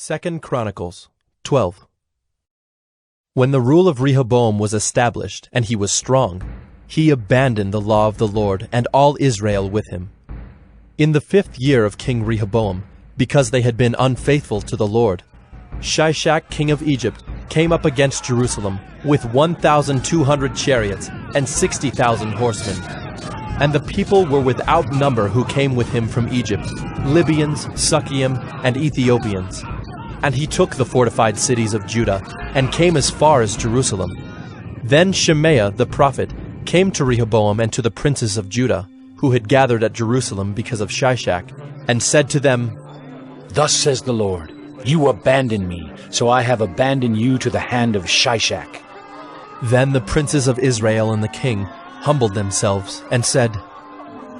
2 Chronicles 12. When the rule of Rehoboam was established and he was strong, he abandoned the law of the Lord and all Israel with him. In the 5th year of King Rehoboam, because they had been unfaithful to the Lord, Shishak king of Egypt came up against Jerusalem with 1,200 chariots and 60,000 horsemen. And the people were without number who came with him from Egypt, Libyans, Sukkiim, and Ethiopians. And he took the fortified cities of Judah, and came as far as Jerusalem. Then Shemaiah the prophet came to Rehoboam and to the princes of Judah, who had gathered at Jerusalem because of Shishak, and said to them, Thus says the Lord, You abandoned me, so I have abandoned you to the hand of Shishak. Then the princes of Israel and the king humbled themselves, and said,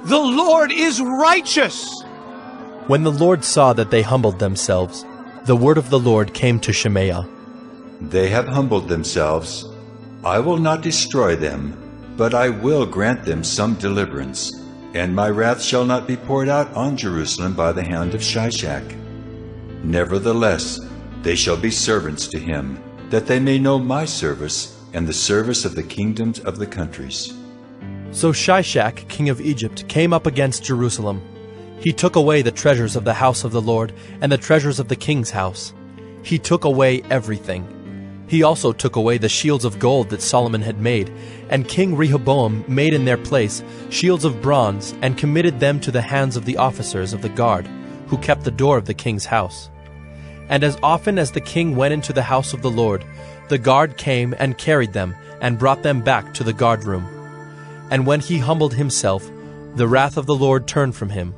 The Lord is righteous! When the Lord saw that they humbled themselves, the word of the Lord came to Shemaiah. They have humbled themselves. I will not destroy them, but I will grant them some deliverance, and my wrath shall not be poured out on Jerusalem by the hand of Shishak. Nevertheless, they shall be servants to him, that they may know my service and the service of the kingdoms of the countries. So Shishak, king of Egypt, came up against Jerusalem. He took away the treasures of the house of the Lord and the treasures of the king's house. He took away everything. He also took away the shields of gold that Solomon had made, and King Rehoboam made in their place shields of bronze and committed them to the hands of the officers of the guard, who kept the door of the king's house. And as often as the king went into the house of the Lord, the guard came and carried them and brought them back to the guard room. And when he humbled himself, the wrath of the Lord turned from him,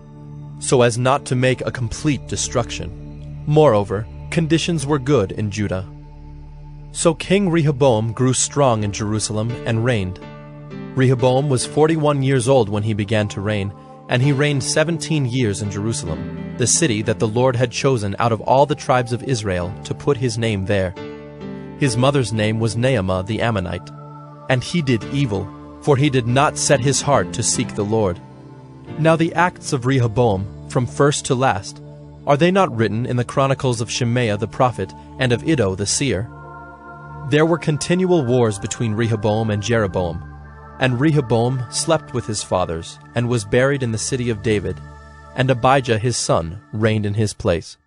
so as not to make a complete destruction. Moreover, conditions were good in Judah. So King Rehoboam grew strong in Jerusalem and reigned. Rehoboam was 41 years old when he began to reign, and he reigned 17 years in Jerusalem, the city that the Lord had chosen out of all the tribes of Israel to put his name there. His mother's name was Naamah the Ammonite. And he did evil, for he did not set his heart to seek the Lord. Now the acts of Rehoboam, from first to last, are they not written in the Chronicles of Shemaiah the prophet and of Iddo the seer? There were continual wars between Rehoboam and Jeroboam, and Rehoboam slept with his fathers and was buried in the city of David, and Abijah his son reigned in his place.